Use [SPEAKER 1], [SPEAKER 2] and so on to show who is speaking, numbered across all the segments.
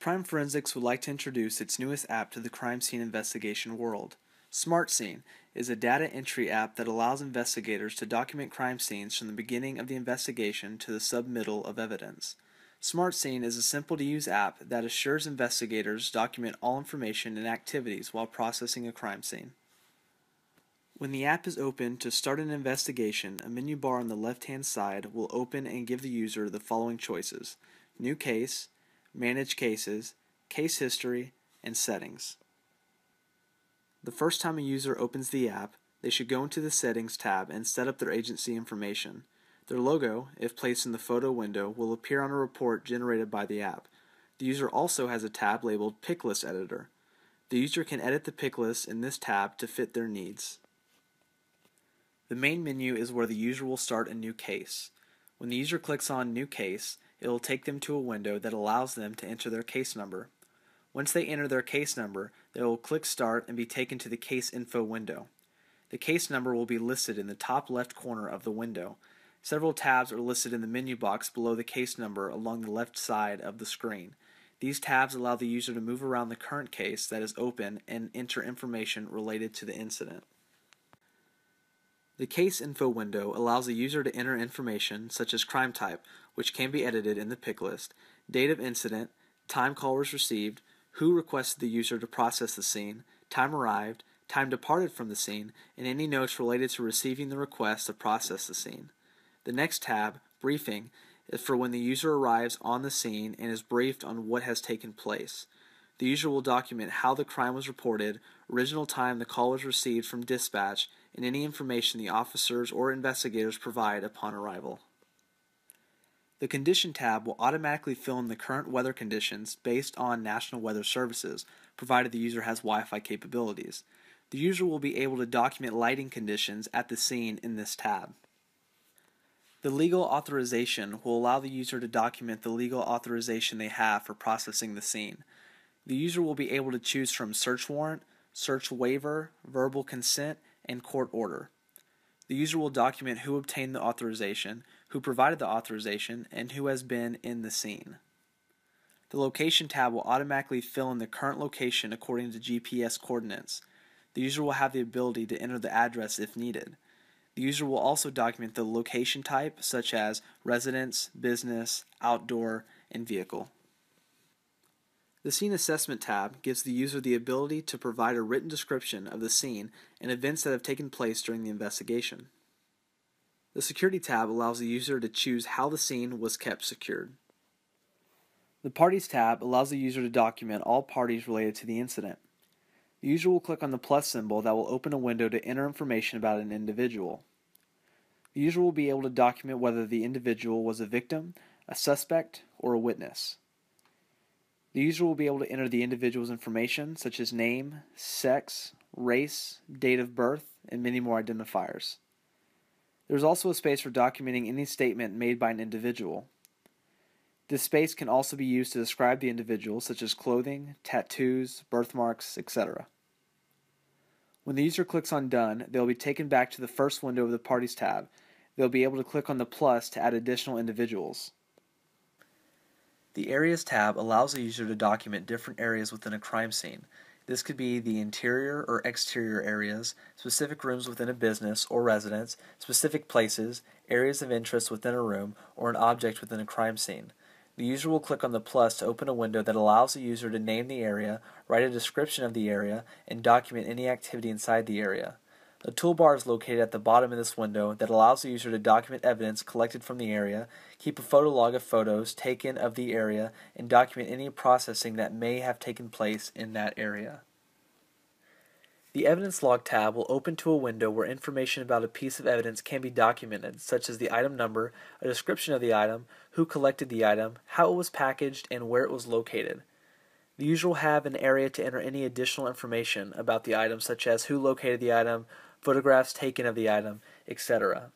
[SPEAKER 1] Crime Forensics would like to introduce its newest app to the crime scene investigation world. SmartScene is a data entry app that allows investigators to document crime scenes from the beginning of the investigation to the submittal of evidence. SmartScene is a simple-to-use app that assures investigators document all information and activities while processing a crime scene. When the app is opened to start an investigation, a menu bar on the left-hand side will open and give the user the following choices: New Case, Manage Cases, Case History, and Settings. The first time a user opens the app, they should go into the Settings tab and set up their agency information. Their logo, if placed in the photo window, will appear on a report generated by the app. The user also has a tab labeled Pick List Editor. The user can edit the pick list in this tab to fit their needs. The main menu is where the user will start a new case. When the user clicks on New Case, it will take them to a window that allows them to enter their case number. Once they enter their case number, they will click Start and be taken to the Case Info window. The case number will be listed in the top left corner of the window. Several tabs are listed in the menu box below the case number along the left side of the screen. These tabs allow the user to move around the current case that is open and enter information related to the incident. The Case Info window allows the user to enter information such as crime type, which can be edited in the pick list, date of incident, time call was received, who requested the user to process the scene, time arrived, time departed from the scene, and any notes related to receiving the request to process the scene. The next tab, Briefing, is for when the user arrives on the scene and is briefed on what has taken place. The user will document how the crime was reported, original time the call was received from dispatch, and any information the officers or investigators provide upon arrival. The Condition tab will automatically fill in the current weather conditions based on National Weather Services, provided the user has Wi-Fi capabilities. The user will be able to document lighting conditions at the scene in this tab. The Legal Authorization will allow the user to document the legal authorization they have for processing the scene. The user will be able to choose from search warrant, search waiver, verbal consent, and court order. The user will document who obtained the authorization, who provided the authorization, and who has been in the scene. The Location tab will automatically fill in the current location according to GPS coordinates. The user will have the ability to enter the address if needed. The user will also document the location type, such as residence, business, outdoor, and vehicle. The Scene Assessment tab gives the user the ability to provide a written description of the scene and events that have taken place during the investigation. The Security tab allows the user to choose how the scene was kept secured. The Parties tab allows the user to document all parties related to the incident. The user will click on the plus symbol that will open a window to enter information about an individual. The user will be able to document whether the individual was a victim, a suspect, or a witness. The user will be able to enter the individual's information such as name, sex, race, date of birth, and many more identifiers. There is also a space for documenting any statement made by an individual. This space can also be used to describe the individual, such as clothing, tattoos, birthmarks, etc. When the user clicks on Done, they will be taken back to the first window of the Parties tab. They will be able to click on the plus to add additional individuals. The Areas tab allows the user to document different areas within a crime scene. This could be the interior or exterior areas, specific rooms within a business or residence, specific places, areas of interest within a room, or an object within a crime scene. The user will click on the plus to open a window that allows the user to name the area, write a description of the area, and document any activity inside the area. A toolbar is located at the bottom of this window that allows the user to document evidence collected from the area, keep a photo log of photos taken of the area, and document any processing that may have taken place in that area. The Evidence Log tab will open to a window where information about a piece of evidence can be documented, such as the item number, a description of the item, who collected the item, how it was packaged, and where it was located. The user will have an area to enter any additional information about the item, such as who located the item, photographs taken of the item, etc.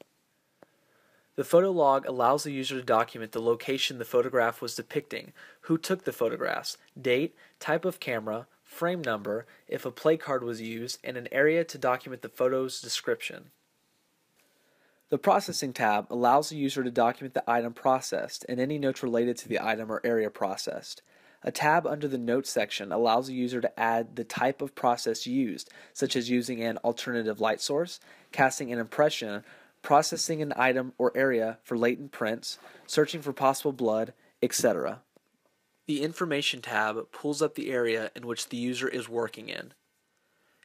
[SPEAKER 1] The photo log allows the user to document the location the photograph was depicting, who took the photographs, date, type of camera, frame number, if a play card was used, and an area to document the photo's description. The Processing tab allows the user to document the item processed and any notes related to the item or area processed. A tab under the Notes section allows the user to add the type of process used, such as using an alternative light source, casting an impression, processing an item or area for latent prints, searching for possible blood, etc. The Information tab pulls up the area in which the user is working in.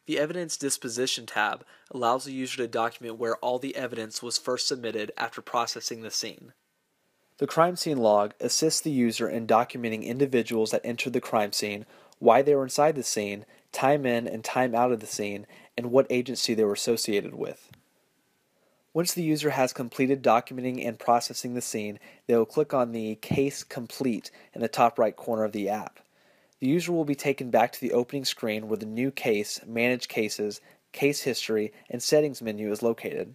[SPEAKER 1] The Evidence Disposition tab allows the user to document where all the evidence was first submitted after processing the scene. The crime scene log assists the user in documenting individuals that entered the crime scene, why they were inside the scene, time in and time out of the scene, and what agency they were associated with. Once the user has completed documenting and processing the scene, they will click on the Case Complete in the top right corner of the app. The user will be taken back to the opening screen where the New Case, Manage Cases, Case History, and Settings menu is located.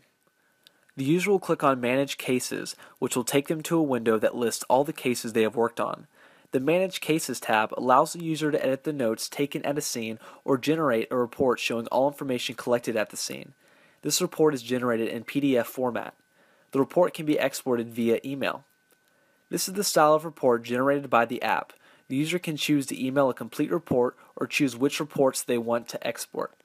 [SPEAKER 1] The user will click on Manage Cases, which will take them to a window that lists all the cases they have worked on. The Manage Cases tab allows the user to edit the notes taken at a scene or generate a report showing all information collected at the scene. This report is generated in PDF format. The report can be exported via email. This is the style of report generated by the app. The user can choose to email a complete report or choose which reports they want to export.